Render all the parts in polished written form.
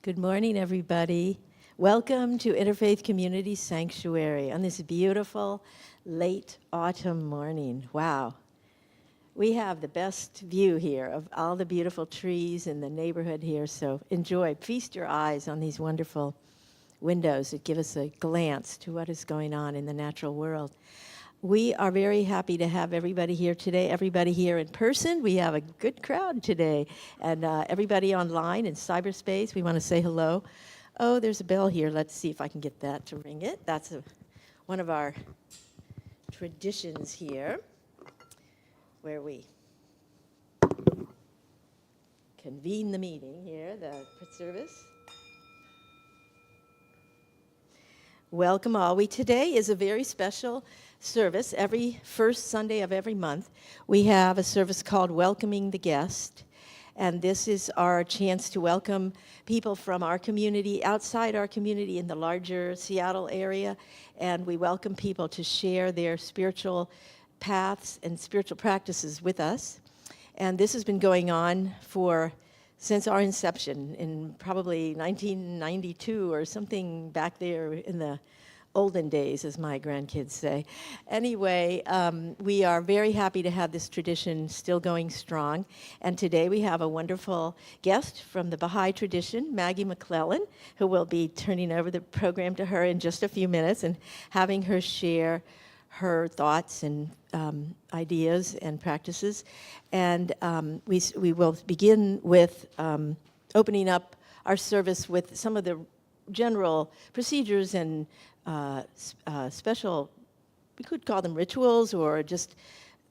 Good morning, everybody. Welcome to Interfaith Community Sanctuary on this beautiful late autumn morning. Wow. We have the best view here of all the beautiful trees in the neighborhood here, so enjoy. Feast your eyes on these wonderful windows that give us a glance to what is going on in the natural world. We are very happy to have everybody here today, everybody here in person. We have a good crowd today, and everybody online in cyberspace. We want to say hello. Oh, there's a bell here. Let's see if I can get that to ring it. That's one of our traditions here, where we convene the meeting here, the service. Welcome all. Today is a very special service. Every first Sunday of every month, we have a service called Welcoming the Guest. And this is our chance to welcome people from our community, outside our community in the larger Seattle area. And we welcome people to share their spiritual paths and spiritual practices with us. And this has been going on since our inception in probably 1992 or something back there in the olden days, as my grandkids say. Anyway, we are very happy to have this tradition still going strong. And today we have a wonderful guest from the Baha'i tradition, Maggie McClellan, who will be turning over the program to her in just a few minutes and having her share her thoughts and ideas and practices. And we will begin with opening up our service with some of the general procedures and special, we could call them rituals or just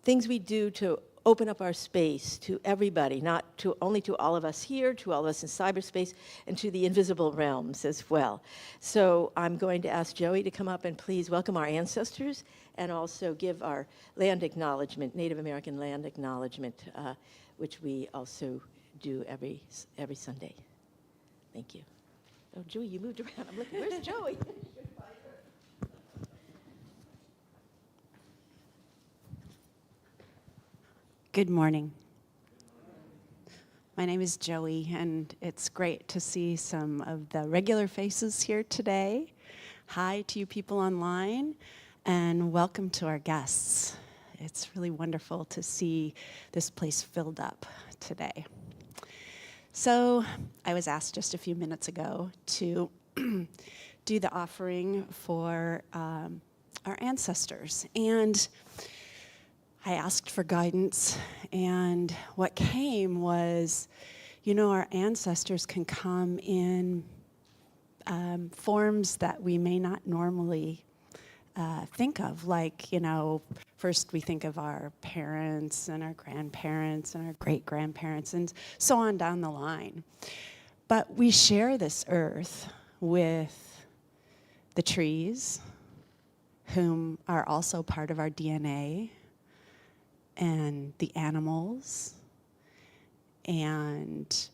things we do to open up our space to everybody, not only to all of us here, to all of us in cyberspace, and to the invisible realms as well. So I'm going to ask Joey to come up and please welcome our ancestors and also give our land acknowledgement, Native American land acknowledgement, which we also do every Sunday. Thank you. Oh, Joey, you moved around. I'm looking, where's Joey? Good morning. My name is Joey, and it's great to see some of the regular faces here today. Hi to you people online, and welcome to our guests. It's really wonderful to see this place filled up today. So I was asked just a few minutes ago to do the offering for our ancestors, and I asked for guidance, and what came was, our ancestors can come in forms that we may not normally think of. Like, first we think of our parents and our grandparents and our great-grandparents and so on down the line. But we share this earth with the trees, whom are also part of our DNA, and the animals, and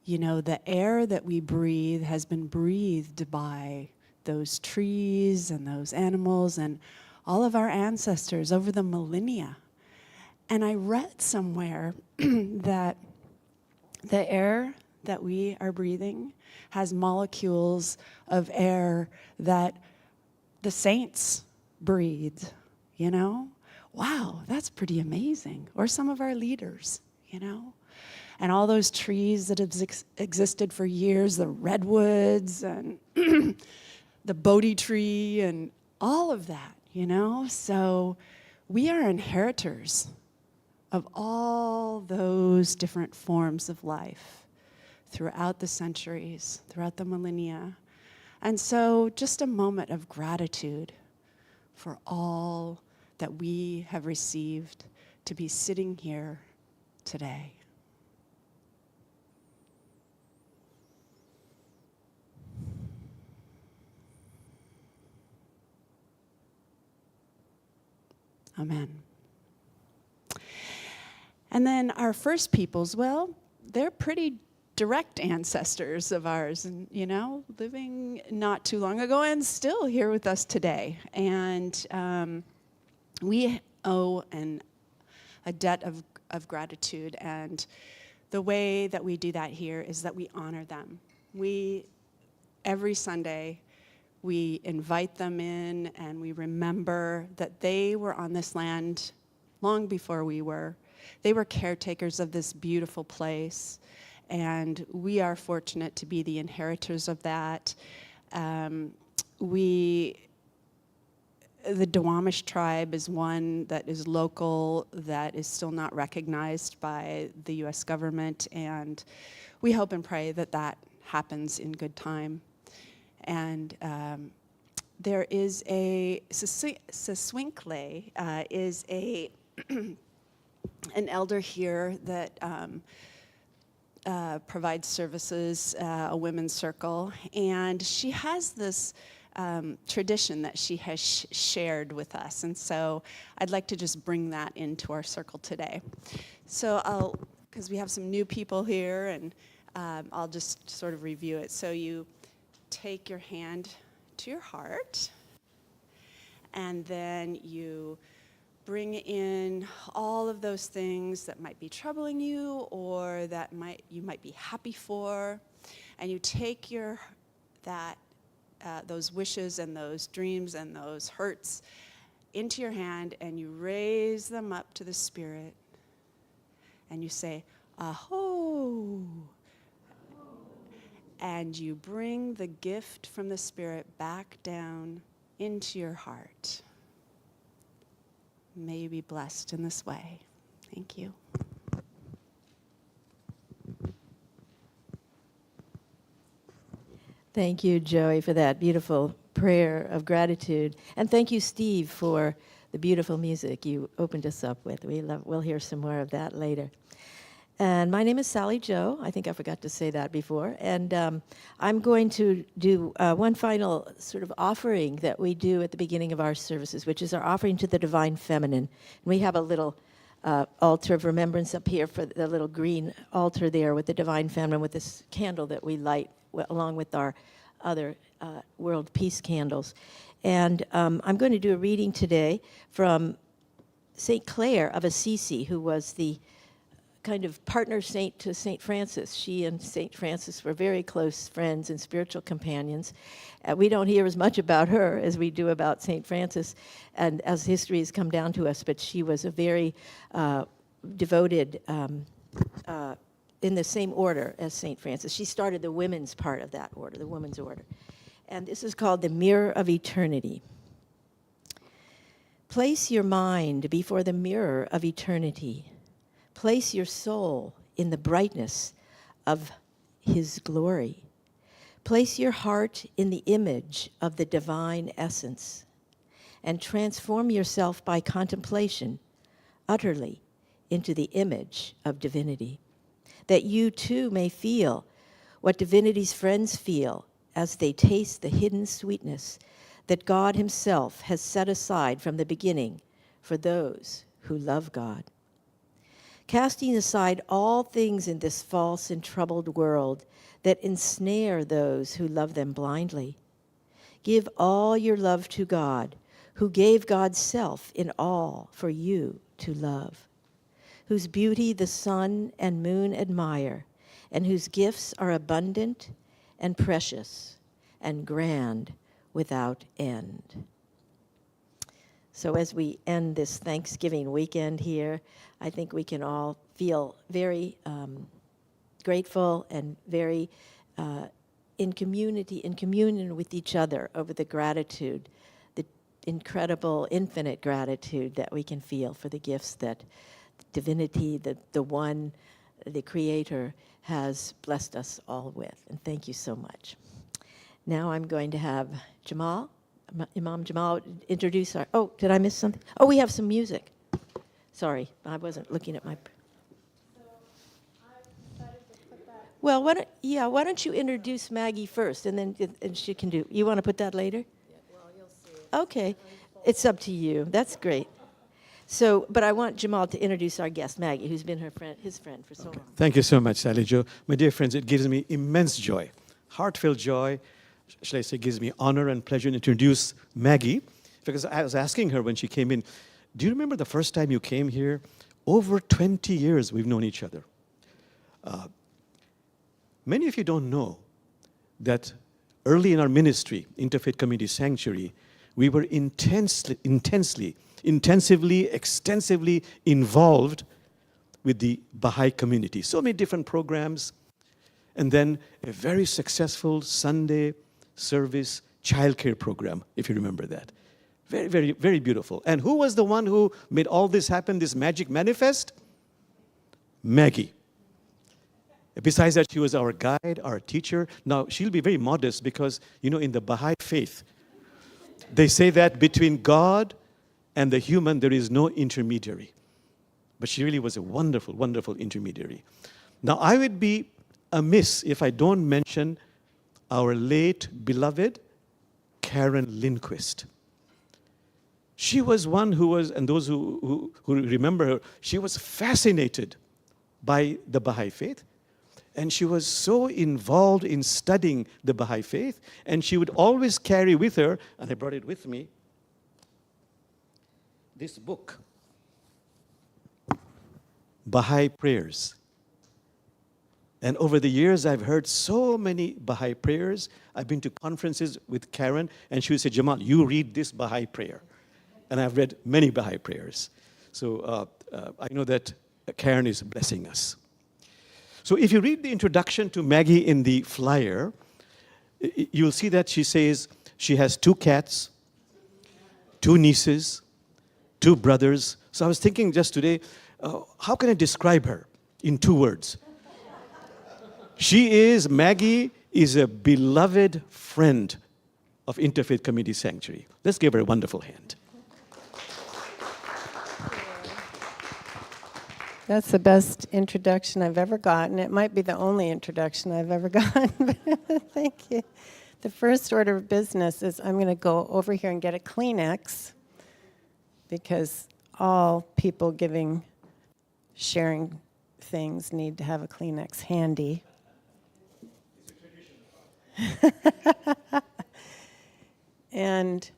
the air that we breathe has been breathed by those trees and those animals and all of our ancestors over the millennia. And I read somewhere that the air that we are breathing has molecules of air that the saints breathed, Wow, that's pretty amazing. Or some of our leaders, And all those trees that have existed for years, the redwoods and the Bodhi tree and all of that, So we are inheritors of all those different forms of life throughout the centuries, throughout the millennia. And so just a moment of gratitude for all that we have received to be sitting here today. Amen. And then our first peoples, well, they're pretty direct ancestors of ours, and living not too long ago and still here with us today. And we owe a debt of gratitude, and the way that we do that here is that we honor them. Every Sunday, we invite them in and we remember that they were on this land long before we were. They were caretakers of this beautiful place, and we are fortunate to be the inheritors of that. The Duwamish tribe is one that is local, that is still not recognized by the U.S. government, and we hope and pray that that happens in good time. And there is a Seswinkle is an elder here that provides services, a women's circle, and she has this tradition that she has shared with us, and so I'd like to just bring that into our circle today. So because we have some new people here, and I'll just sort of review it. So you take your hand to your heart, and then you bring in all of those things that might be troubling you or that you might be happy for, and you take those wishes and those dreams and those hurts into your hand, and you raise them up to the Spirit, and you say, "Aho!" And you bring the gift from the Spirit back down into your heart. May you be blessed in this way. Thank you. Thank you, Joey, for that beautiful prayer of gratitude. And thank you, Steve, for the beautiful music you opened us up with. We'll hear some more of that later. And my name is Sally Jo. I think I forgot to say that before. And I'm going to do one final sort of offering that we do at the beginning of our services, which is our offering to the Divine Feminine. And we have a little altar of remembrance up here for the little green altar there with the Divine Feminine, with this candle that we light along with our other World Peace candles. And I'm going to do a reading today from St. Clare of Assisi, who was the kind of partner saint to St. Francis. She and St. Francis were very close friends and spiritual companions. We don't hear as much about her as we do about St. Francis, and as history has come down to us, but she was a very devoted, in the same order as St. Francis. She started the women's part of that order, the women's order. And this is called the Mirror of Eternity. Place your mind before the mirror of eternity. Place your soul in the brightness of His glory. Place your heart in the image of the divine essence, and transform yourself by contemplation utterly into the image of divinity, that you too may feel what divinity's friends feel as they taste the hidden sweetness that God Himself has set aside from the beginning for those who love God. Casting aside all things in this false and troubled world that ensnare those who love them blindly, give all your love to God, who gave God's self in all for you to love, whose beauty the sun and moon admire, and whose gifts are abundant and precious and grand without end. So as we end this Thanksgiving weekend here, I think we can all feel very grateful and very in communion with each other over the gratitude, the incredible, infinite gratitude that we can feel for the gifts that divinity, the one, the Creator, has blessed us all with. And thank you so much. Now I'm going to have Imam Jamal introduce our, did I miss something? Oh, we have some music. Sorry, I wasn't looking at my... Well, why don't you introduce Maggie first, and then she can do... You want to put that later? Yeah, well, you'll see it. Okay. It's up to you. That's great. So, but I want Jamal to introduce our guest, Maggie, who's been his friend for so long. Thank you so much, Sally Jo. My dear friends, it gives me immense joy, heartfelt joy. Shall I say, gives me honor and pleasure to introduce Maggie, because I was asking her when she came in, do you remember the first time you came here? Over 20 years we've known each other. Many of you don't know that early in our ministry, Interfaith Community Sanctuary, we were intensively, extensively involved with the Baha'i community. So many different programs. And then a very successful Sunday service childcare program, if you remember that. Very, very, very beautiful. And who was the one who made all this happen, this magic manifest? Maggie. Besides that, she was our guide, our teacher. Now, she'll be very modest because, you know, in the Baha'i faith, they say that between God and the human, there is no intermediary. But she really was a wonderful, wonderful intermediary. Now, I would be amiss if I don't mention our late beloved Karen Lindquist. She was one who was, and those who remember her, she was fascinated by the Baha'i faith. And she was so involved in studying the Baha'i faith, and she would always carry with her, and I brought it with me, this book, Baha'i Prayers. And over the years, I've heard so many Baha'i prayers. I've been to conferences with Karen, and she would say, Jamal, you read this Baha'i prayer. And I've read many Baha'i prayers. So I know that Karen is blessing us. So if you read the introduction to Maggie in the flyer, you'll see that she says she has 2 cats, 2 nieces, 2 brothers. So I was thinking just today, how can I describe her in 2 words? Maggie is a beloved friend of Interfaith Community Sanctuary. Let's give her a wonderful hand. That's the best introduction I've ever gotten. It might be the only introduction I've ever gotten. Thank you. The first order of business is I'm going to go over here and get a Kleenex because all people sharing things need to have a Kleenex handy. And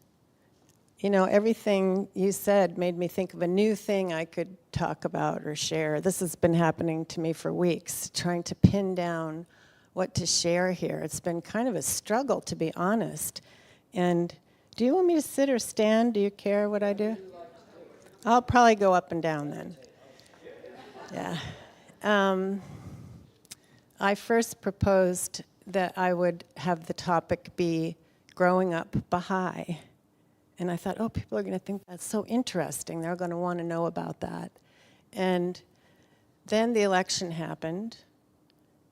you know, everything you said made me think of a new thing I could talk about or share. This has been happening to me for weeks, trying to pin down what to share here. It's been kind of a struggle, to be honest. And do you want me to sit or stand? Do you care what I do? I'll probably go up and down then. Yeah. I first proposed that I would have the topic be growing up Baha'i. And I thought, oh, people are going to think that's so interesting. They're going to want to know about that. And then the election happened,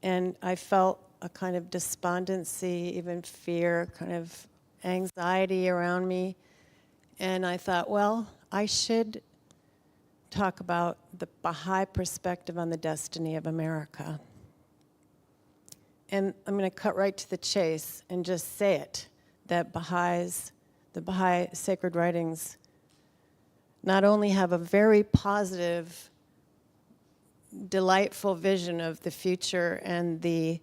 and I felt a kind of despondency, even fear, kind of anxiety around me. And I thought, well, I should talk about the Baha'i perspective on the destiny of America. And I'm going to cut right to the chase and just say it, that the Baha'i sacred writings not only have a very positive, delightful vision of the future and the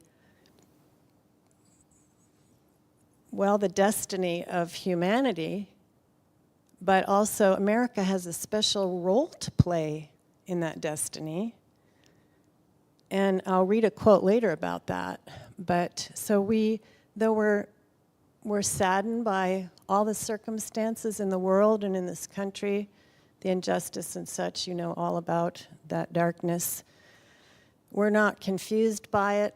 destiny of humanity, but also America has a special role to play in that destiny. And I'll read a quote later about that. But so we're saddened by all the circumstances in the world and in this country, the injustice and such, you know all about that darkness. We're not confused by it,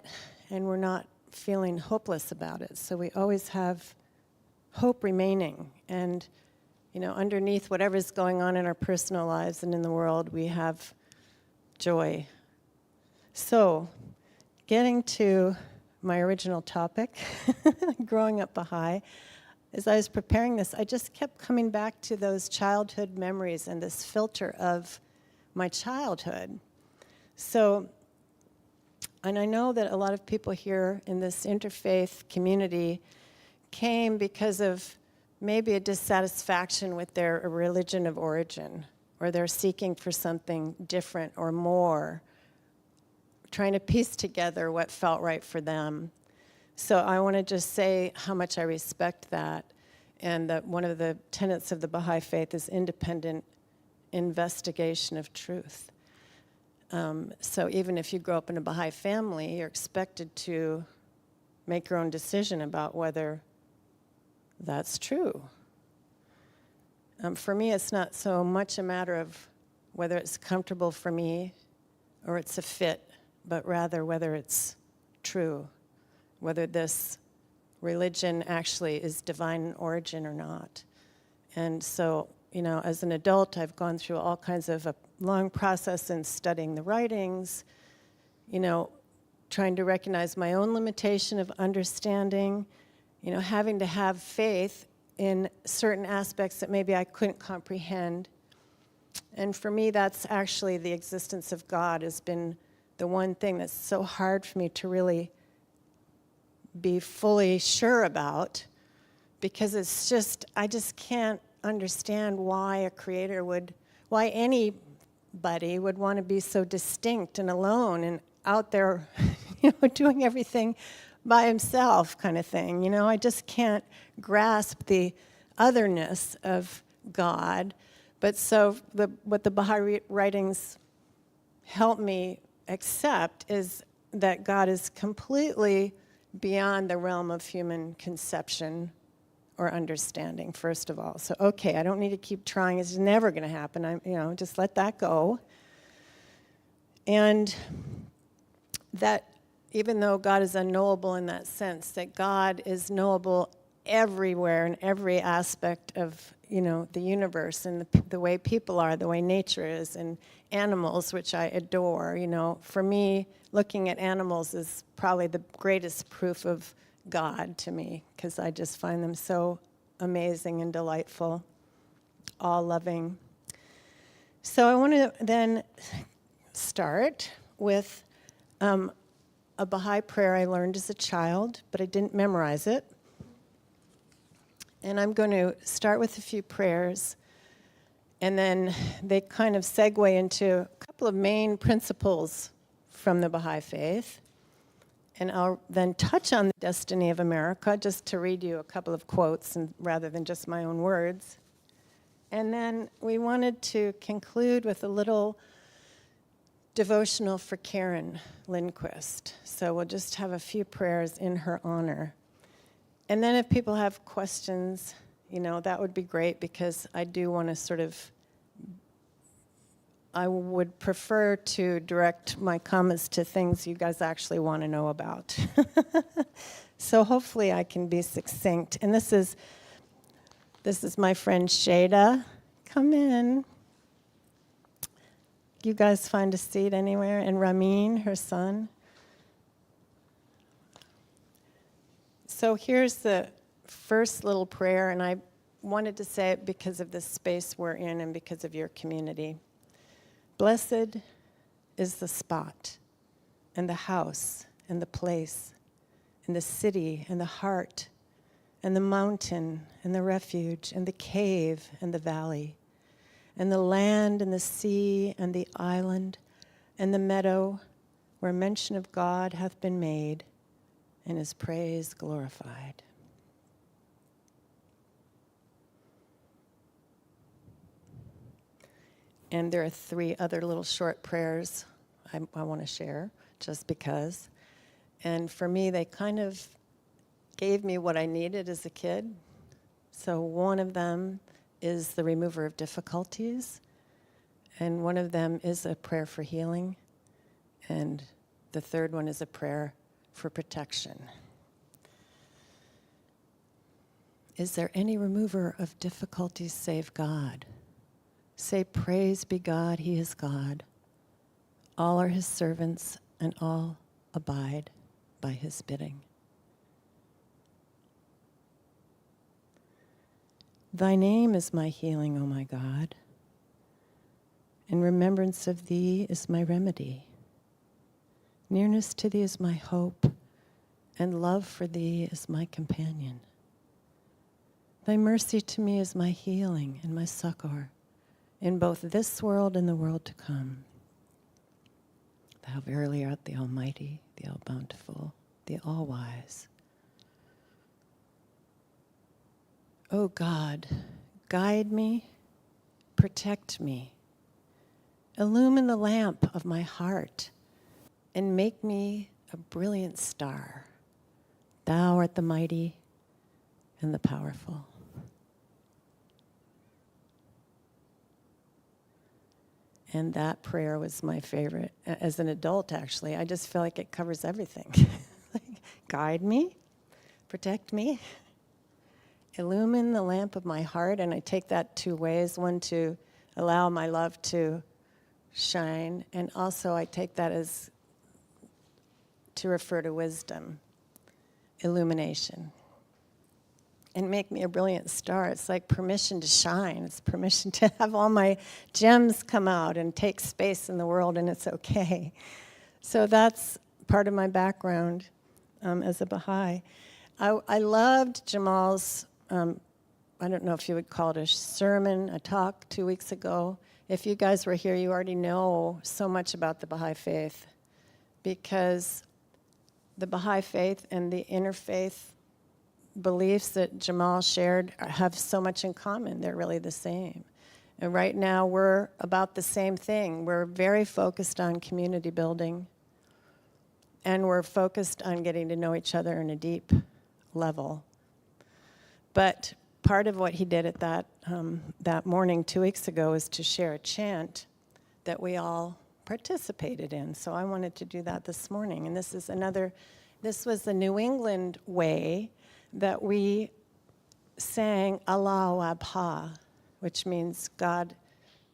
and we're not feeling hopeless about it. So we always have hope remaining. And, you know, underneath whatever's going on in our personal lives and in the world, we have joy. So, getting to my original topic, growing up Baha'i, as I was preparing this, I just kept coming back to those childhood memories and this filter of my childhood. So, and I know that a lot of people here in this interfaith community came because of maybe a dissatisfaction with their religion of origin, or they're seeking for something different or more, trying to piece together what felt right for them. So I want to just say how much I respect that, and that one of the tenets of the Baha'i faith is independent investigation of truth. So even if you grow up in a Baha'i family, you're expected to make your own decision about whether that's true. For me, it's not so much a matter of whether it's comfortable for me or it's a fit, but rather whether it's true, whether this religion actually is divine in origin or not. And so, as an adult, I've gone through all kinds of a long process in studying the writings, trying to recognize my own limitation of understanding, having to have faith in certain aspects that maybe I couldn't comprehend. And for me, that's actually the existence of God has been the one thing that's so hard for me to really be fully sure about, because I just can't understand why why anybody would want to be so distinct and alone and out there, doing everything by himself kind of thing. I just can't grasp the otherness of God. But so what the Baha'i writings help me accept is that God is completely beyond the realm of human conception or understanding, first of all. So, okay, I don't need to keep trying. It's never going to happen. Just let that go. And that even though God is unknowable in that sense, that God is knowable everywhere in every aspect of, the universe and the way people are, the way nature is, and animals, which I adore. For me, looking at animals is probably the greatest proof of God to me, because I just find them so amazing and delightful, all loving. So I want to then start with a Baha'i prayer I learned as a child, but I didn't memorize it. And I'm going to start with a few prayers, and then they kind of segue into a couple of main principles from the Baha'i faith. And I'll then touch on the destiny of America, just to read you a couple of quotes rather than just my own words. And then we wanted to conclude with a little devotional for Karen Lindquist. So we'll just have a few prayers in her honor. And then if people have questions, that would be great, because I do want to I would prefer to direct my comments to things you guys actually want to know about. So hopefully I can be succinct. And this is my friend Shada. Come in. You guys find a seat anywhere? And Ramin, her son. So here's the first little prayer, and I wanted to say it because of the space we're in and because of your community. Blessed is the spot, and the house, and the place, and the city, and the heart, and the mountain, and the refuge, and the cave, and the valley, and the land, and the sea, and the island, and the meadow, where mention of God hath been made, and his praise glorified. And there are 3 other little short prayers I want to share, just because. And for me, they kind of gave me what I needed as a kid. So one of them is the remover of difficulties, and one of them is a prayer for healing, and the third one is a prayer for protection. Is there any remover of difficulties save God? Say, praise be God, he is God. All are his servants, and all abide by his bidding. Thy name is my healing, O my God. In remembrance of thee is my remedy. Nearness to thee is my hope, and love for thee is my companion. Thy mercy to me is my healing and my succor, in both this world and the world to come. Thou verily art the Almighty, the All-Bountiful, the All-Wise. O God, guide me, protect me, illumine the lamp of my heart, and make me a brilliant star, Thou art the mighty and the powerful. And that prayer was my favorite. As an adult, actually, I just feel like it covers everything. Like, guide me, protect me, illumine the lamp of my heart. And I take that two ways. One, to allow my love to shine. And also I take that as to refer to wisdom, illumination. And make me a brilliant star. It's like permission to shine. It's permission to have all my gems come out and take space in the world, and it's okay. So that's part of my background as a Baha'i. I loved Jamal's, I don't know if you would call it a sermon, a talk 2 weeks ago. If you guys were here, you already know so much about the Baha'i faith, because the Baha'i faith and the interfaith beliefs that Jamal shared have so much in common. They're really the same. And right now we're about the same thing. We're very focused on community building, and we're focused on getting to know each other in a deep level. But part of what he did at that morning 2 weeks ago is to share a chant that we all participated in. So I wanted to do that this morning. And this was the New England way that we sang Allah Abha, which means God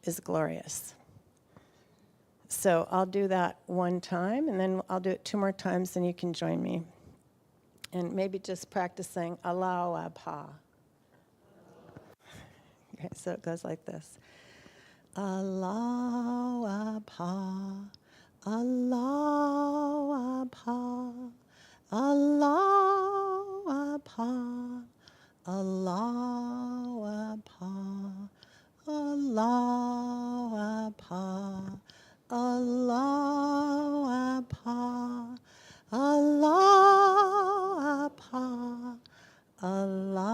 is glorious. So I'll do that one time, and then I'll do it 2 more times, and you can join me. And maybe just practicing Allah Abha. Okay, so it goes like this. Allah Abha, Allah Abha, Allah Abha, Allah Abha, Allah Abha, Allah Abha, Allah Abha,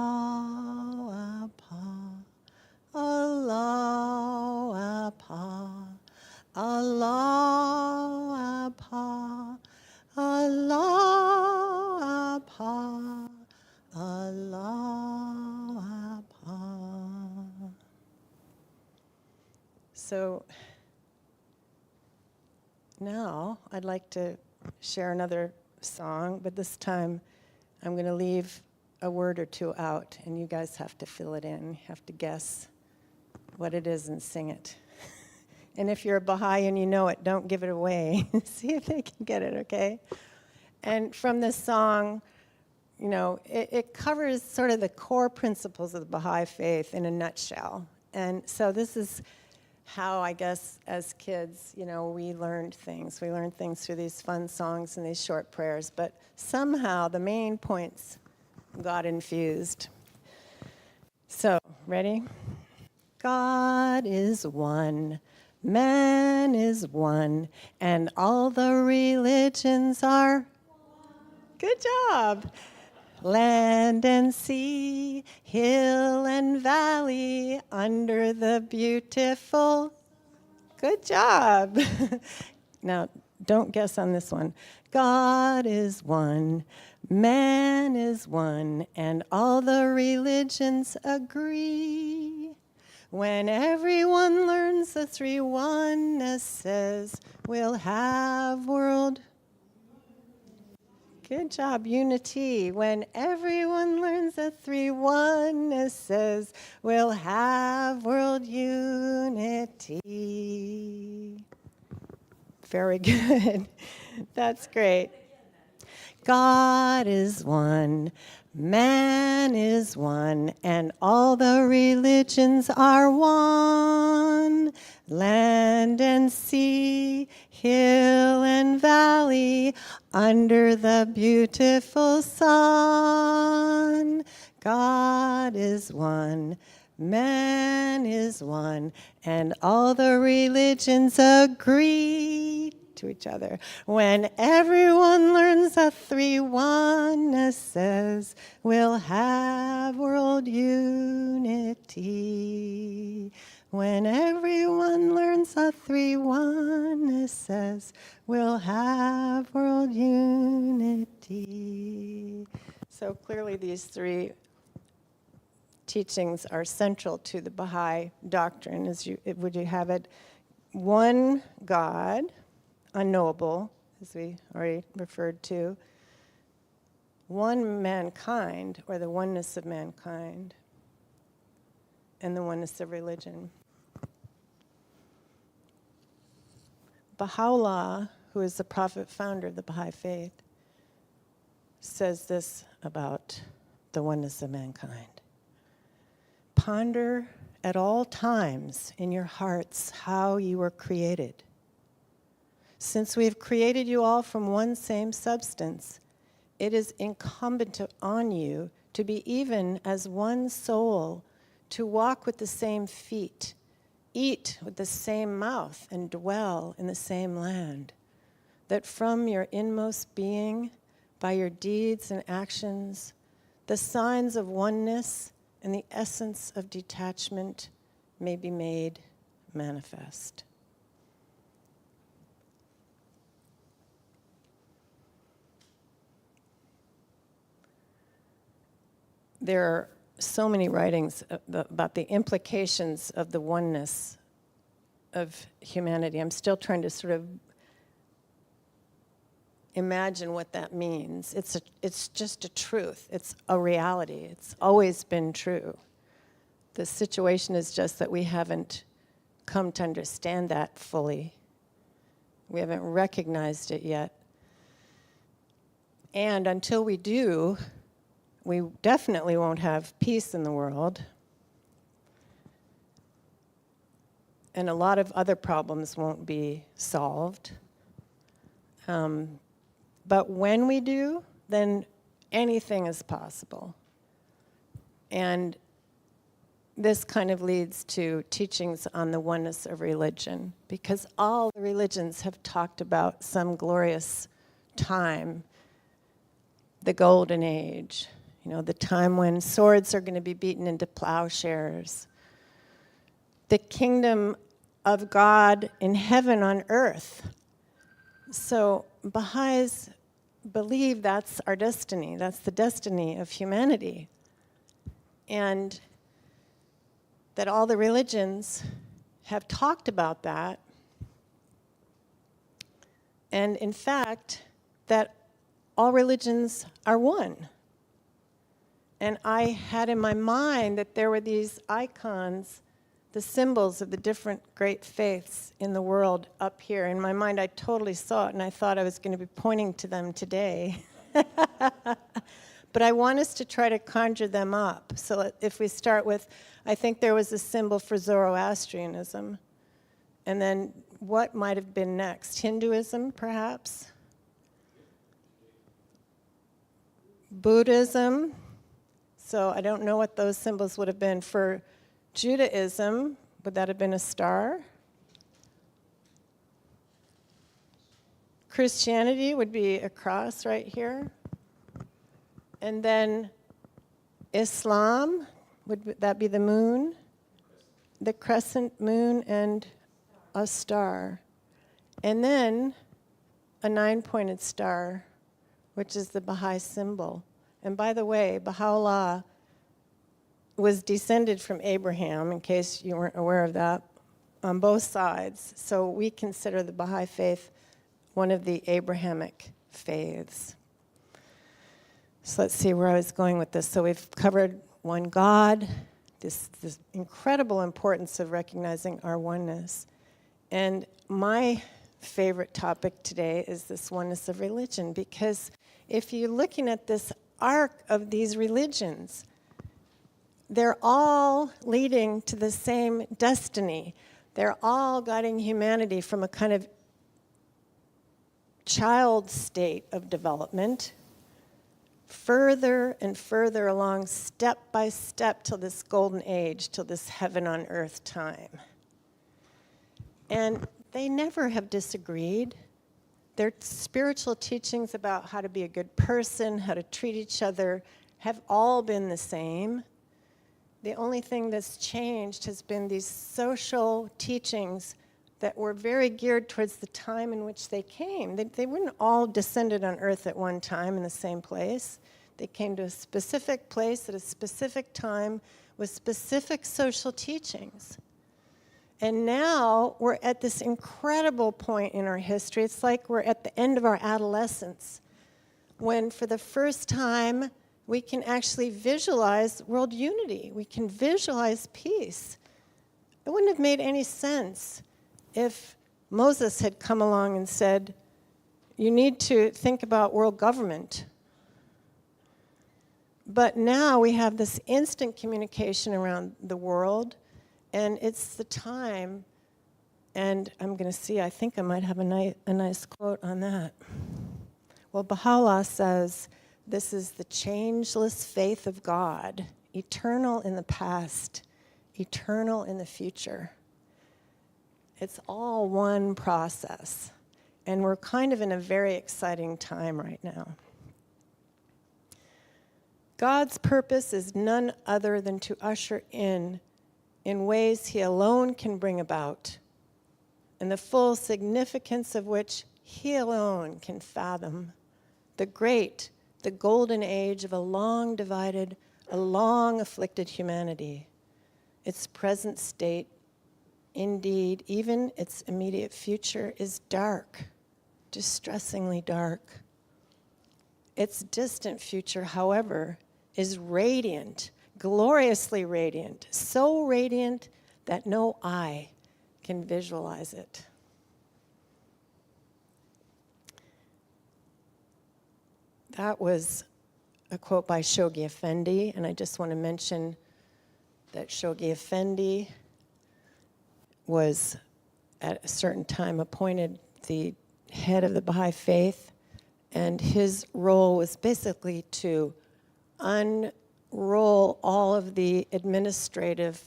Allah Abha, Allah Abha, Allah Abha, Allah Abha, Allah Abha. So now I'd like to share another song, but this time I'm going to leave a word or two out, and you guys have to fill it in. You have to guess what it is and sing it. And if you're a Baha'i and you know it, don't give it away. See if they can get it, okay? And from this song, you know, it covers sort of the core principles of the Baha'i faith in a nutshell. And so this is how, I guess, as kids, you know, we learned things. We learned things through these fun songs and these short prayers. But somehow the main points got infused. So, ready? God is one, man is one, and all the religions are. Good job. Land and sea, hill and valley, under the beautiful. Good job. Now, don't guess on this one. God is one, man is one, and all the religions agree. When everyone learns the three onenesses, we'll have world. Good job, unity. When everyone learns the three onenesses, we'll have world unity. Very good. That's great. God is one, man is one, and all the religions are one. Land and sea, hill and valley, under the beautiful sun. God is one, man is one, and all the religions agree to each other. When everyone learns the three onenesses, we'll have world unity. When everyone learns the three onenesses, we'll have world unity. So clearly these three teachings are central to the Baha'i doctrine. Would you have it? One God, unknowable, as we already referred to. One mankind, or the oneness of mankind, and the oneness of religion. Baha'u'llah, who is the prophet founder of the Baha'i faith, says this about the oneness of mankind. Ponder at all times in your hearts how you were created. Since we have created you all from one same substance, it is incumbent on you to be even as one soul, to walk with the same feet, eat with the same mouth, and dwell in the same land, that from your inmost being, by your deeds and actions, the signs of oneness and the essence of detachment may be made manifest. There are so many writings about the implications of the oneness of humanity. I'm still trying to sort of imagine what that means. It's just a truth. It's a reality. It's always been true. The situation is just that we haven't come to understand that fully. We haven't recognized it yet. And until we do, we definitely won't have peace in the world. And a lot of other problems won't be solved. But when we do, then anything is possible. And this kind of leads to teachings on the oneness of religion, because all the religions have talked about some glorious time, the golden age, the time when swords are going to be beaten into plowshares, the kingdom of God in heaven on earth. So Baha'is believe that's our destiny. That's the destiny of humanity. And that all the religions have talked about that. And in fact, that all religions are one. And I had in my mind that there were these icons, the symbols of the different great faiths in the world up here. In my mind, I totally saw it, and I thought I was going to be pointing to them today. But I want us to try to conjure them up. So if we start with, I think there was a symbol for Zoroastrianism. And then what might have been next? Hinduism, perhaps? Buddhism. So I don't know what those symbols would have been. For Judaism, would that have been a star? Christianity would be a cross right here. And then Islam, would that be the moon? The crescent moon and a star. And then a 9-pointed star, which is the Baha'i symbol. And by the way, Baha'u'llah was descended from Abraham, in case you weren't aware of that, on both sides. So we consider the Baha'i faith one of the Abrahamic faiths. So let's see where I was going with this. So we've covered one God, this incredible importance of recognizing our oneness. And my favorite topic today is this oneness of religion, because if you're looking at this arc of these religions, they're all leading to the same destiny. They're all guiding humanity from a kind of child state of development further and further along, step by step, till this golden age, till this heaven on earth time. And they never have disagreed. Their spiritual teachings about how to be a good person, how to treat each other, have all been the same. The only thing that's changed has been these social teachings that were very geared towards the time in which they came. They weren't all descended on earth at one time in the same place. They came to a specific place at a specific time with specific social teachings. And now we're at this incredible point in our history. It's like we're at the end of our adolescence, when for the first time we can actually visualize world unity. We can visualize peace. It wouldn't have made any sense if Moses had come along and said, you need to think about world government. But now we have this instant communication around the world, and it's the time, and I'm going to see, I think I might have a nice quote on that. Well, Baha'u'llah says, this is the changeless faith of God, eternal in the past, eternal in the future. It's all one process, and we're kind of in a very exciting time right now. God's purpose is none other than to usher in ways he alone can bring about, and the full significance of which he alone can fathom, the golden age of a long divided, a long afflicted humanity. Its present state, indeed, even its immediate future, is dark, distressingly dark. Its distant future, however, is radiant, gloriously radiant, so radiant that no eye can visualize it. That was a quote by Shoghi Effendi, and I just want to mention that Shoghi Effendi was at a certain time appointed the head of the Baha'i faith, and his role was basically to unroll all of the administrative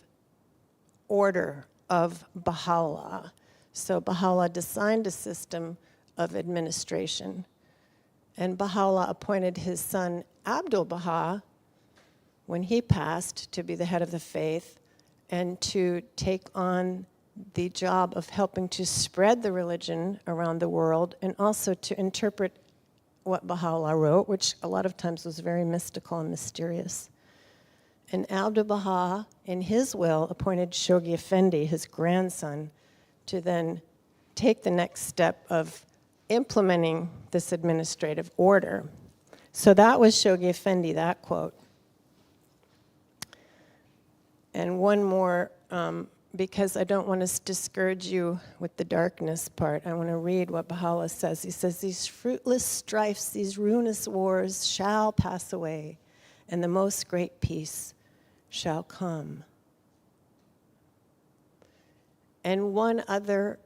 order of Baha'u'llah. So Baha'u'llah designed a system of administration, and Baha'u'llah appointed his son Abdul Baha, when he passed, to be the head of the faith and to take on the job of helping to spread the religion around the world, and also to interpret what Baha'u'llah wrote, which a lot of times was very mystical and mysterious. And Abdul Baha, in his will, appointed Shoghi Effendi, his grandson, to then take the next step of implementing this administrative order. So that was Shoghi Effendi, that quote. And one more, because I don't want to discourage you with the darkness part, I want to read what Baha'u'llah says. He says, these fruitless strifes, these ruinous wars shall pass away, and the most great peace shall come. And one other,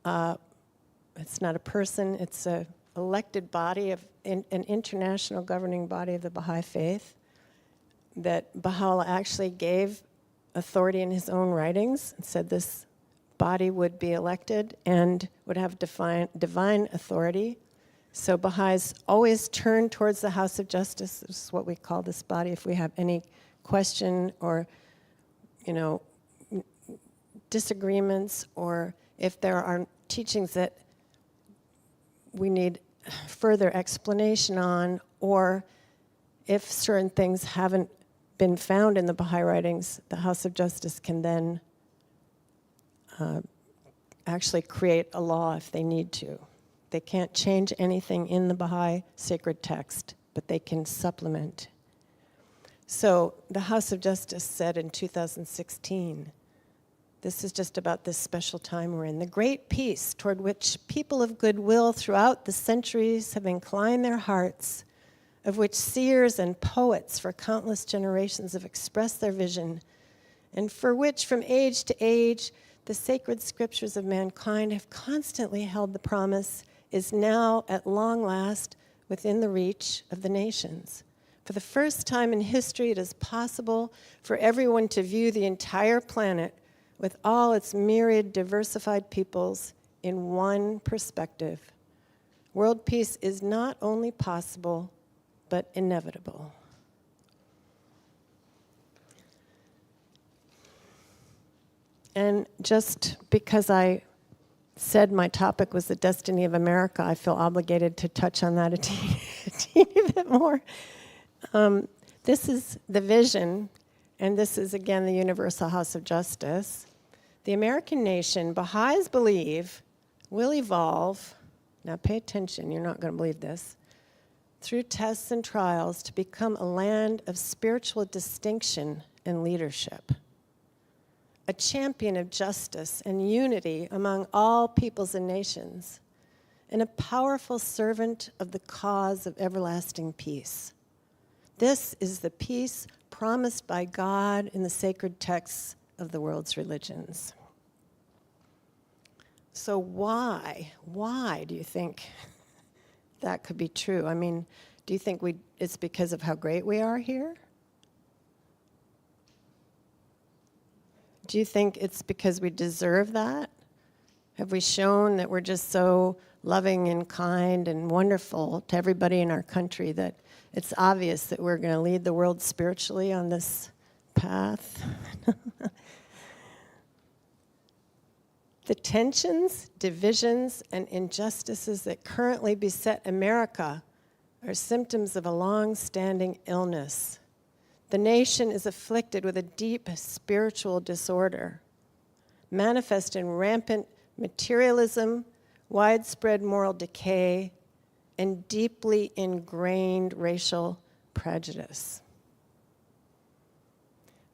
it's not a person, it's an elected body, an international governing body of the Baha'i faith, that Baha'u'llah actually gave authority in his own writings and said this body would be elected and would have divine authority. So Baha'is always turn towards the House of Justice. This is what we call this body. If we have any question or, disagreements, or if there are teachings that we need further explanation on, or if certain things haven't been found in the Baha'i writings, the House of Justice can then actually create a law if they need to. They can't change anything in the Baha'i sacred text, but they can supplement. So the House of Justice said in 2016, this is just about this special time we're in, the great peace toward which people of goodwill throughout the centuries have inclined their hearts, of which seers and poets for countless generations have expressed their vision, and for which from age to age the sacred scriptures of mankind have constantly held the promise, is now at long last within the reach of the nations. For the first time in history, it is possible for everyone to view the entire planet with all its myriad diversified peoples in one perspective. World peace is not only possible, but inevitable. And just because I said my topic was the destiny of America, I feel obligated to touch on that a teeny bit more. This is the vision, and this is, again, the Universal House of Justice. The American nation, Baha'is believe, will evolve, now pay attention, you're not going to believe this, through tests and trials to become a land of spiritual distinction and leadership, a champion of justice and unity among all peoples and nations, and a powerful servant of the cause of everlasting peace. This is the peace promised by God in the sacred texts of the world's religions. So why do you think that could be true? I mean, do you think it's because of how great we are here? Do you think it's because we deserve that? Have we shown that we're just so loving and kind and wonderful to everybody in our country that it's obvious that we're going to lead the world spiritually on this path? The tensions, divisions, and injustices that currently beset America are symptoms of a long-standing illness. The nation is afflicted with a deep spiritual disorder, manifest in rampant materialism, widespread moral decay, and deeply ingrained racial prejudice.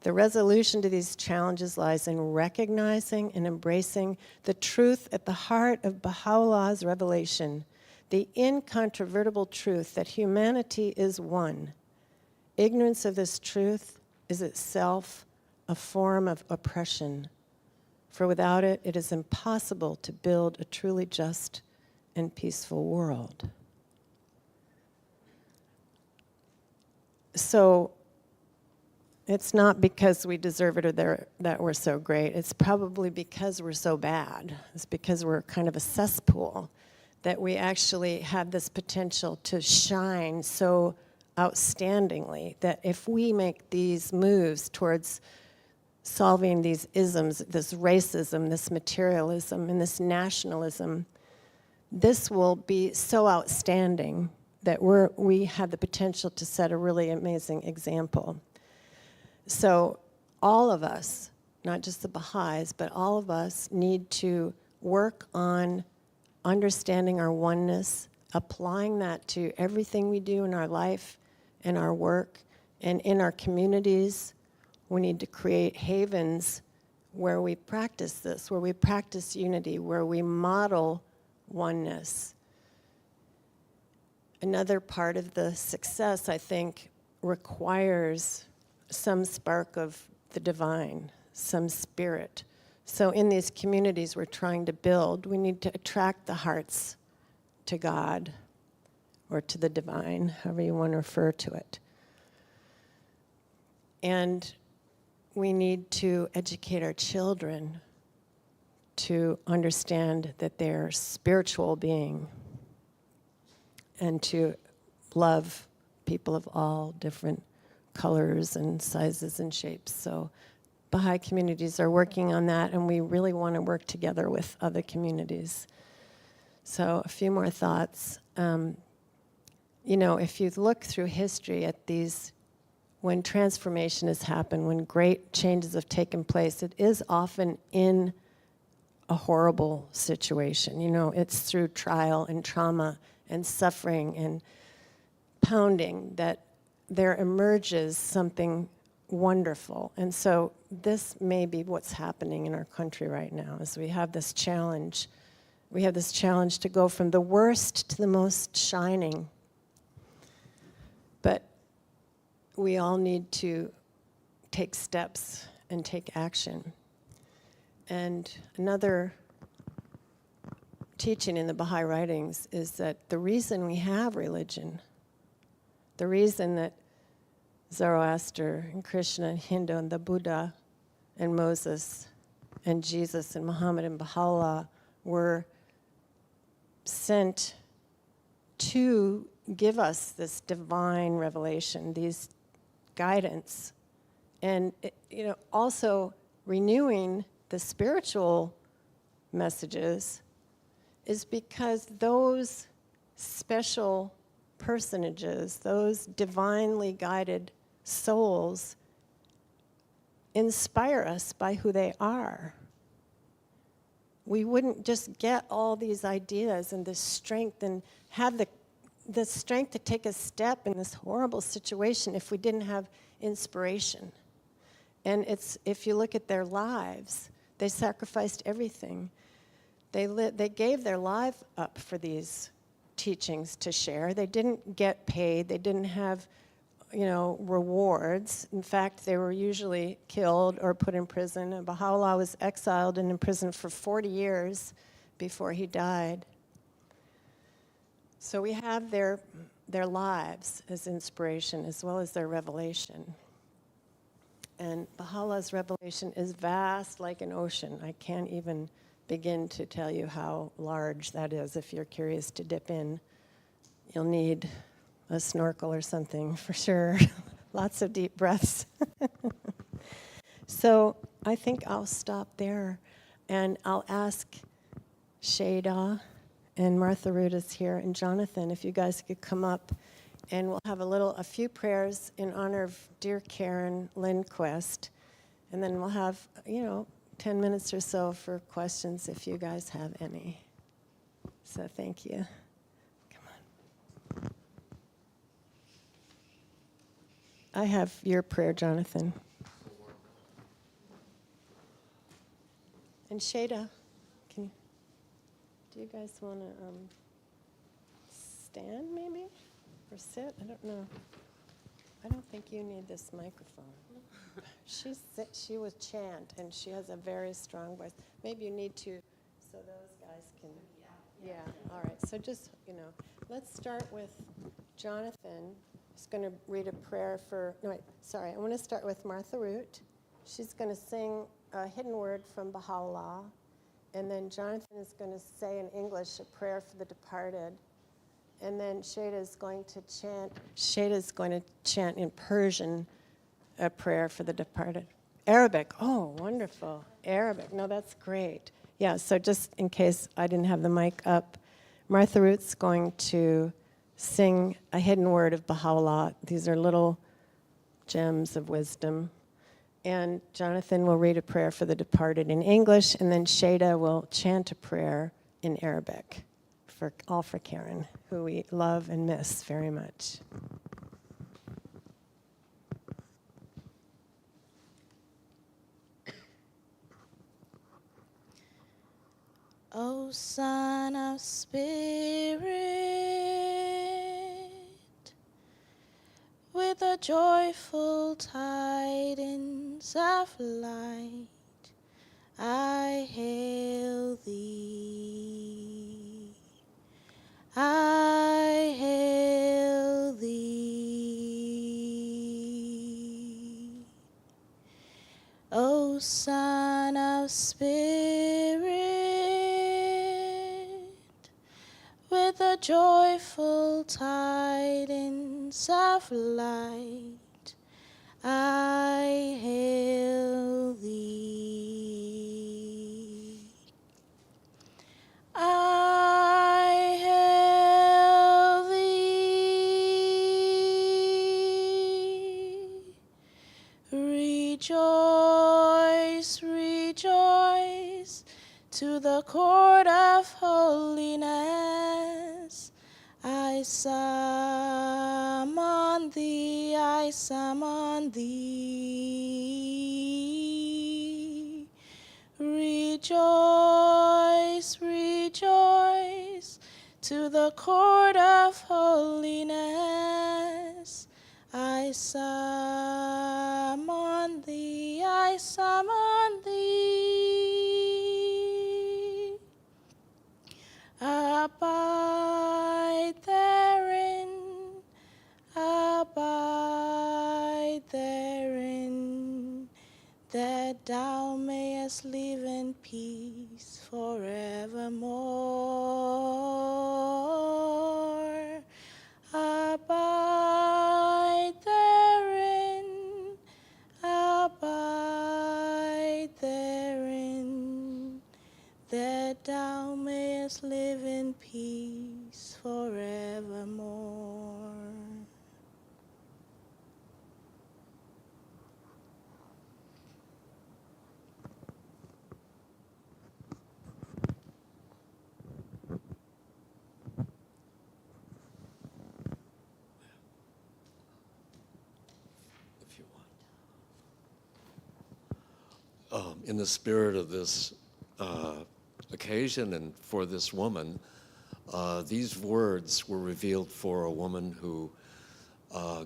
The resolution to these challenges lies in recognizing and embracing the truth at the heart of Baha'u'llah's revelation, the incontrovertible truth that humanity is one. Ignorance of this truth is itself a form of oppression, for without it, it is impossible to build a truly just and peaceful world. So, it's not because we deserve it or that we're so great. It's probably because we're so bad. It's because we're kind of a cesspool that we actually have this potential to shine so outstandingly that if we make these moves towards solving these isms, this racism, this materialism, and this nationalism, this will be so outstanding that we have the potential to set a really amazing example. So all of us, not just the Baha'is, but all of us need to work on understanding our oneness, applying that to everything we do in our life and our work and in our communities. We need to create havens where we practice this, where we practice unity, where we model oneness. Another part of the success, I think, requires some spark of the divine, some spirit. So in these communities we're trying to build, we need to attract the hearts to God or to the divine, however you want to refer to it. And we need to educate our children to understand that they're spiritual being and to love people of all different colors and sizes and shapes. So Baha'i communities are working on that, and we really want to work together with other communities. So a few more thoughts. If you look through history at these, when transformation has happened, when great changes have taken place, it is often in a horrible situation. It's through trial and trauma and suffering and pounding that there emerges something wonderful. And so this may be what's happening in our country right now, is we have this challenge. We have this challenge to go from the worst to the most shining. But we all need to take steps and take action. And another teaching in the Baha'i writings is that the reason we have religion, the reason that Zoroaster and Krishna and Hindu and the Buddha and Moses and Jesus and Muhammad and Baha'u'llah were sent to give us this divine revelation, these guidance, and also renewing the spiritual messages is because those special personages, those divinely guided souls, inspire us by who they are. We wouldn't just get all these ideas and this strength and have the strength to take a step in this horrible situation if we didn't have inspiration. And if you look at their lives, they sacrificed everything. They gave their life up for these teachings to share. They didn't get paid. They didn't have, rewards. In fact, they were usually killed or put in prison. And Baha'u'llah was exiled and imprisoned for 40 years before he died. So we have their lives as inspiration as well as their revelation. And Baha'u'llah's revelation is vast like an ocean. I can't even begin to tell you how large that is. If you're curious to dip in, you'll need a snorkel or something for sure. Lots of deep breaths. So I think I'll stop there, and I'll ask Shada and Martha Root is here, and Jonathan, if you guys could come up, and we'll have a few prayers in honor of dear Karen Lindquist, and then we'll have 10 minutes or so for questions if you guys have any. So thank you. Come on. I have your prayer, Jonathan. And Shada, do you guys want to stand maybe? Or sit? I don't know. I don't think you need this microphone. She was chant, and she has a very strong voice. Maybe you need to, so those guys can. Yeah. All right. So just let's start with Jonathan. He's going to read a prayer for. No, wait. Sorry. I want to start with Martha Root. She's going to sing a hidden word from Baha'u'llah, and then Jonathan is going to say in English a prayer for the departed. And then Shada is going to chant in Persian a prayer for the departed. Arabic. Oh, wonderful. Arabic. No, that's great. Yeah, so just in case I didn't have the mic up, Martha Root's going to sing a hidden word of Baha'u'llah. These are little gems of wisdom. And Jonathan will read a prayer for the departed in English, and then Shada will chant a prayer in Arabic. For Karen, who we love and miss very much. O Son of Spirit, with the joyful tidings of light, I hail thee. I hail thee, O Son of Spirit, with the joyful tidings of light, I hail thee. I hail thee. Rejoice, rejoice, to the court of holiness. I summon thee, I summon thee. Rejoice, rejoice, to the court of holiness. I summon thee, I summon thee. Abide therein, that thou mayest live in peace forevermore. Abide therein, in the spirit of this occasion and for this woman, these words were revealed for a woman who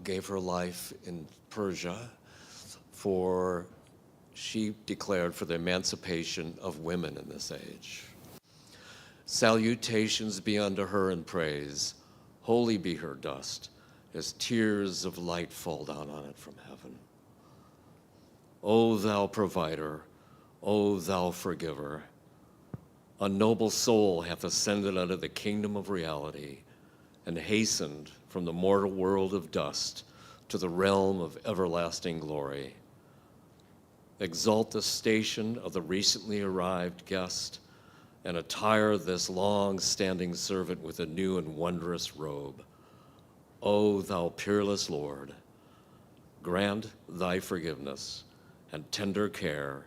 gave her life in Persia she declared for the emancipation of women in this age. Salutations be unto her in praise. Holy be her dust, as tears of light fall down on it from heaven. O thou provider, O thou forgiver, a noble soul hath ascended unto the kingdom of reality and hastened from the mortal world of dust to the realm of everlasting glory. Exalt the station of the recently arrived guest and attire this long-standing servant with a new and wondrous robe. O thou peerless Lord, grant thy forgiveness and tender care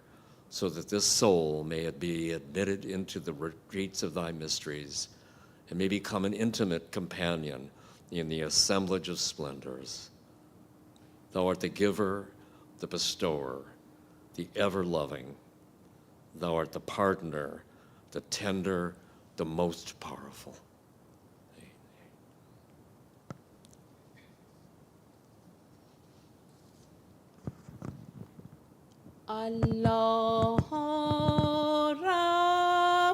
so that this soul may be admitted into the retreats of thy mysteries and may become an intimate companion in the assemblage of splendors. Thou art the giver, the bestower, the ever-loving. Thou art the pardoner, the tender, the most powerful. Allah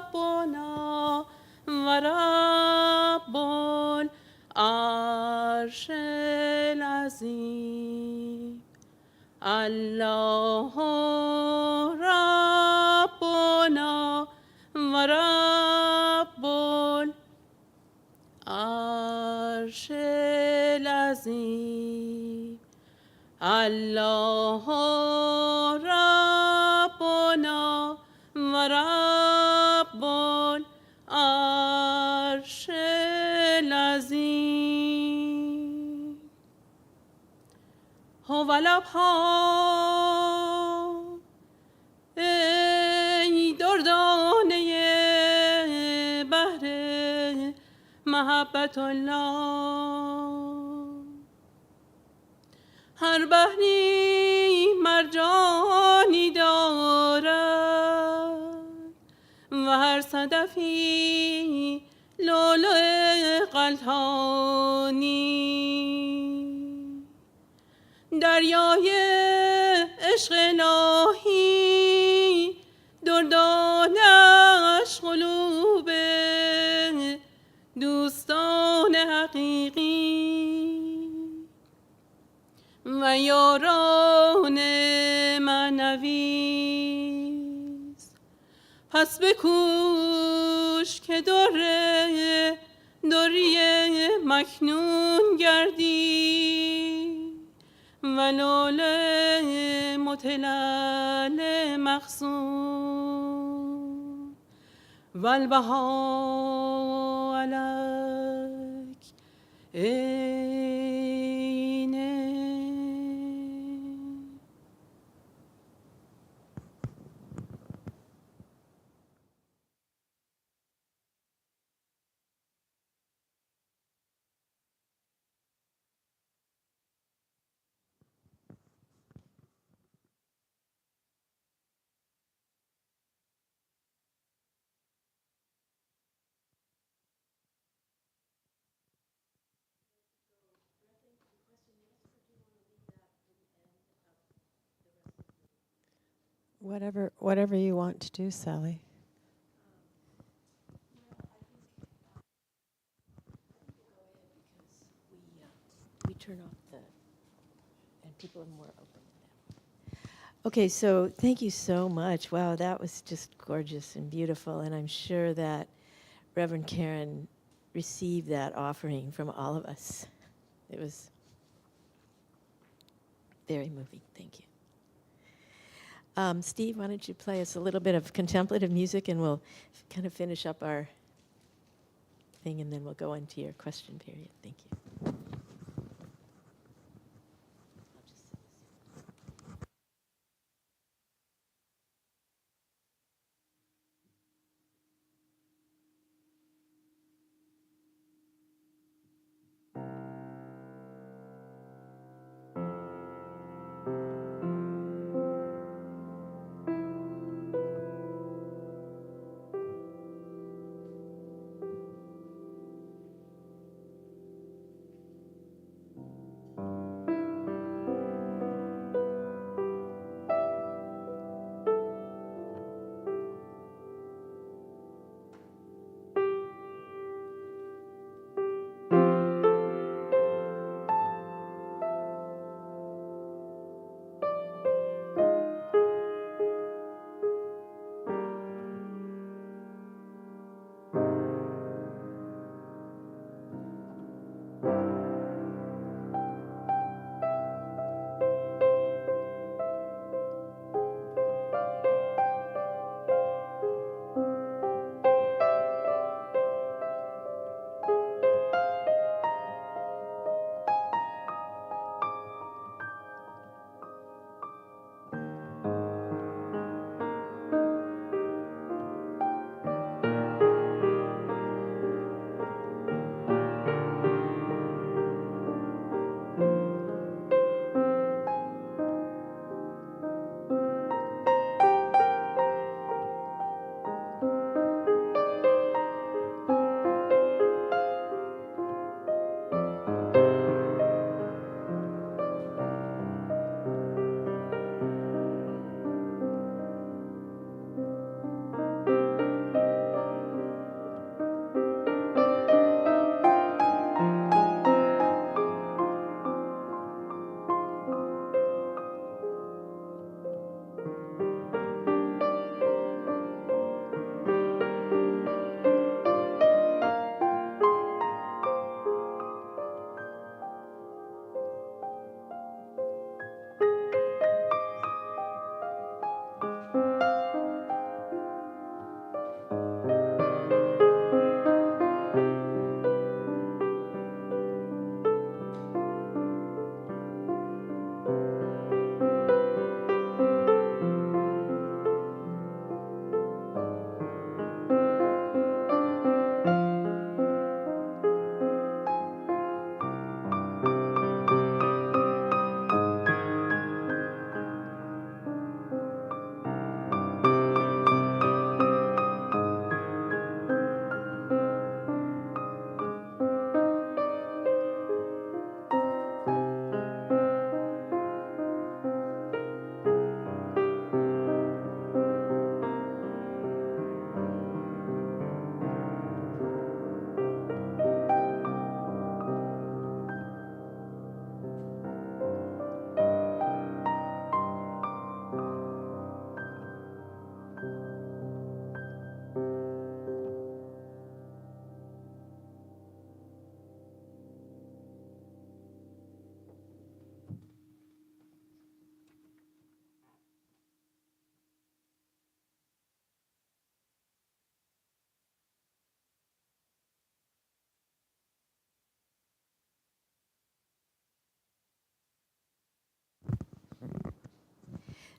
Rabbona wa Rabbul Arshil Azim. Allah Rabbona wa Rabbul Arshil Azim. Allah Rabbona wa Rabbul Arshil Azim. Hovalabha ey dordane bahre mahabbatullah. هر بحری مرجانی دارد و هر صدفی لؤلؤ غلتانی. دریای عشق الهی دردانش قلوب دوستان حقیقی و یاران معنویست. پس بکوش که دری مکنون گردی و لؤلؤ متلألع مخزون و البها عليك Whatever you want to do, Sally. We turn off and people are more open to that. Okay, so thank you so much. Wow, that was just gorgeous and beautiful, and I'm sure that Reverend Karen received that offering from all of us. It was very moving. Thank you. Steve, why don't you play us a little bit of contemplative music, and we'll kind of finish up our thing, and then we'll go into your question period. Thank you.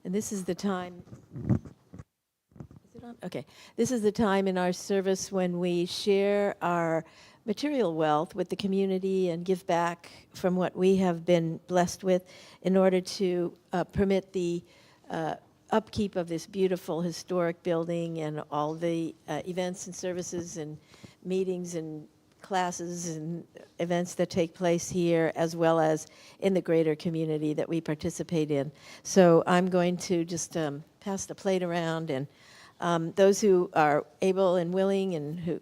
And this is the time. Is it on? Okay. This is the time in our service when we share our material wealth with the community and give back from what we have been blessed with in order to permit the upkeep of this beautiful historic building and all the events and services and meetings and classes and events that take place here, as well as in the greater community that we participate in. So I'm going to just pass the plate around, and those who are able and willing and who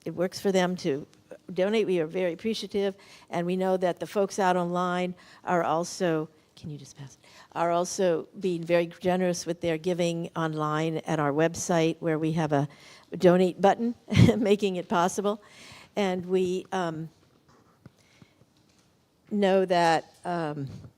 it works for them to donate, we are very appreciative, and we know that the folks out online are also, can you just pass it? Are also being very generous with their giving online at our website, where we have a donate button, making it possible. And we know that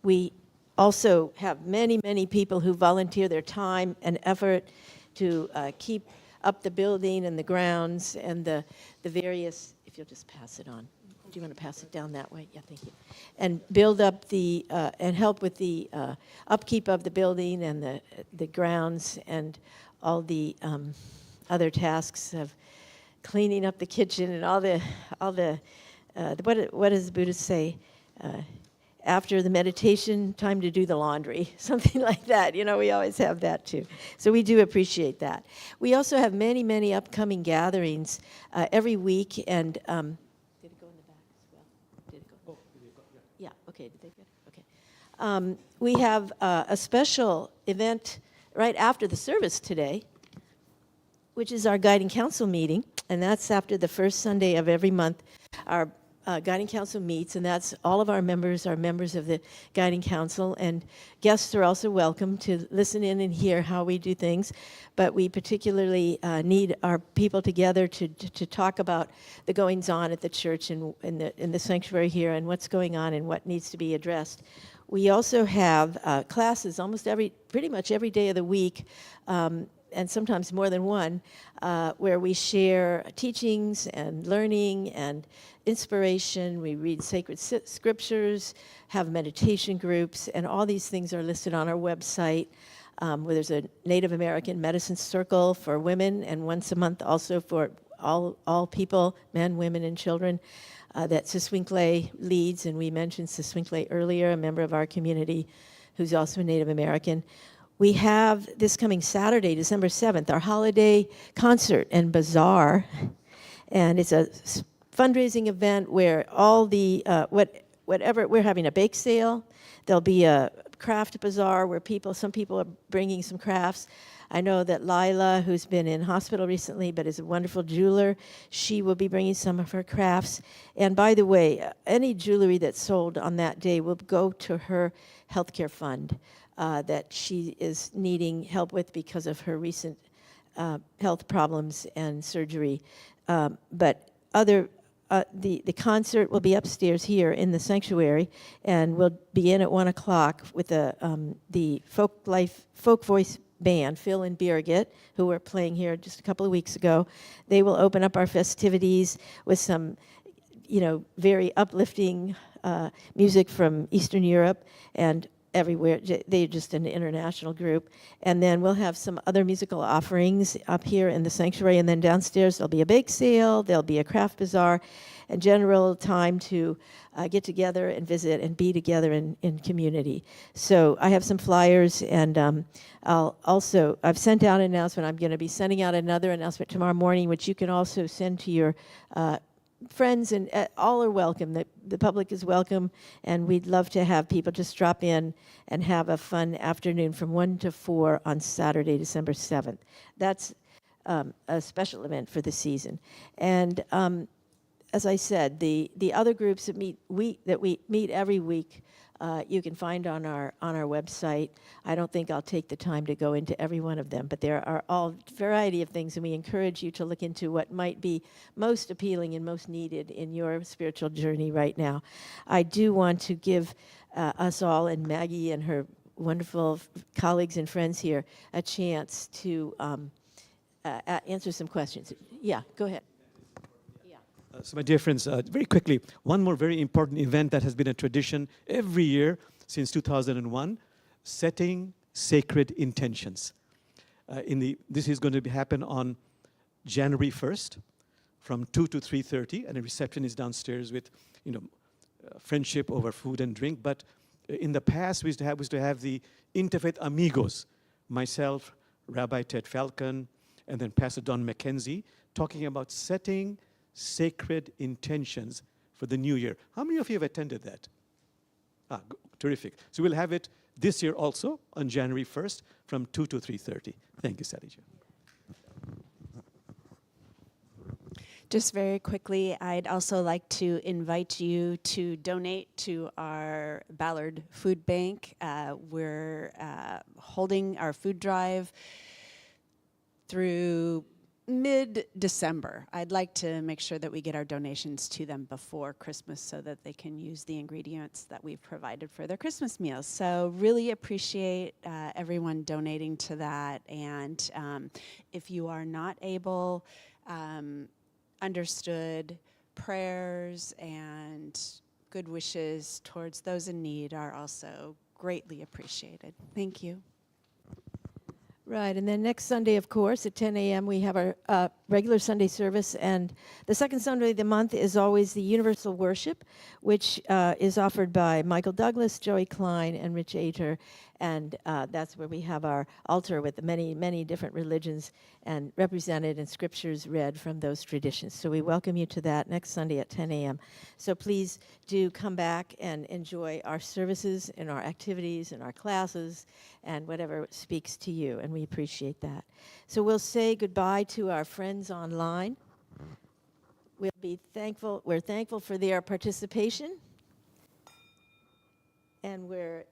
we also have many, many people who volunteer their time and effort to keep up the building and the grounds and the various, if you'll just pass it on. Do you want to pass it down that way? Yeah, thank you. And build up the, and help with the upkeep of the building and the grounds and all the other tasks of cleaning up the kitchen and all the what does the Buddhist say? After the meditation, time to do the laundry, something like that. You know, we always have that too. So we do appreciate that. We also have many, many upcoming gatherings every week, and did it go in the back as well? Did it go? Yeah. Okay. Did they get it? Okay. We have a special event right after the service today, which is our Guiding Council meeting, and that's after the first Sunday of every month. Our Guiding Council meets, and that's all of our members are members of the Guiding Council, and guests are also welcome to listen in and hear how we do things, but we particularly need our people together to talk about the goings-on at the church and in the sanctuary here and what's going on and what needs to be addressed. We also have classes pretty much every day of the week, and sometimes more than one, where we share teachings and learning and inspiration. We read sacred scriptures, have meditation groups, and all these things are listed on our website, where there's a Native American medicine circle for women, and once a month also for all people, men, women, and children, that Siswinkle leads, and we mentioned Siswinkle earlier, a member of our community who's also a Native American. We have this coming Saturday, December 7th, our holiday concert and bazaar. And it's a fundraising event where all the, whatever, we're having a bake sale. There'll be a craft bazaar where some people are bringing some crafts. I know that Lila, who's been in hospital recently but is a wonderful jeweler, she will be bringing some of her crafts. And by the way, any jewelry that's sold on that day will go to her healthcare fund. That she is needing help with because of her recent health problems and surgery. But the concert will be upstairs here in the sanctuary, and we'll begin at 1 o'clock with the folk voice band, Phil and Birgit, who were playing here just a couple of weeks ago. They will open up our festivities with some, very uplifting music from Eastern Europe and everywhere. They're just an international group. And then we'll have some other musical offerings up here in the sanctuary. And then downstairs there'll be a bake sale, there'll be a craft bazaar, and general time to get together and visit and be together in community. So I have some flyers, and I've sent out an announcement. I'm going to be sending out another announcement tomorrow morning, which you can also send to your friends, and all are welcome. The public is welcome, and we'd love to have people just drop in and have a fun afternoon from 1 to 4 on Saturday, December 7th. That's a special event for the season. And as I said, the other groups that we meet every week, you can find on our website. I don't think I'll take the time to go into every one of them, but there are all variety of things, and we encourage you to look into what might be most appealing and most needed in your spiritual journey right now. I do want to give us all, and Maggie and her wonderful colleagues and friends here, a chance to answer some questions. Yeah, go ahead. So my dear friends, very quickly, one more very important event that has been a tradition every year since 2001, setting sacred intentions. This is going to happen on January 1st from 2 to 3:30, and a reception is downstairs with, friendship over food and drink. But in the past, we used to have the Interfaith Amigos, myself, Rabbi Ted Falcon, and then Pastor Don McKenzie, talking about setting sacred intentions for the new year. How many of you have attended that? Terrific. So we'll have it this year also on January 1st from 2 to 3:30. Thank you, Sally Jo. Just very quickly, I'd also like to invite you to donate to our Ballard Food Bank. We're holding our food drive through mid-December. I'd like to make sure that we get our donations to them before Christmas so that they can use the ingredients that we've provided for their Christmas meals. So really appreciate everyone donating to that. And if you are not able, understood, prayers and good wishes towards those in need are also greatly appreciated. Thank you. Right, and then next Sunday, of course, at 10 a.m., we have our regular Sunday service, and the second Sunday of the month is always the Universal Worship, which is offered by Michael Douglas, Joey Klein, and Rich Ater, and that's where we have our altar with the many, many different religions and represented and scriptures read from those traditions. So we welcome you to that next Sunday at 10 a.m. So please do come back and enjoy our services and our activities and our classes and whatever speaks to you, and we appreciate that. So we'll say goodbye to our friends online. We're thankful for their participation, and we're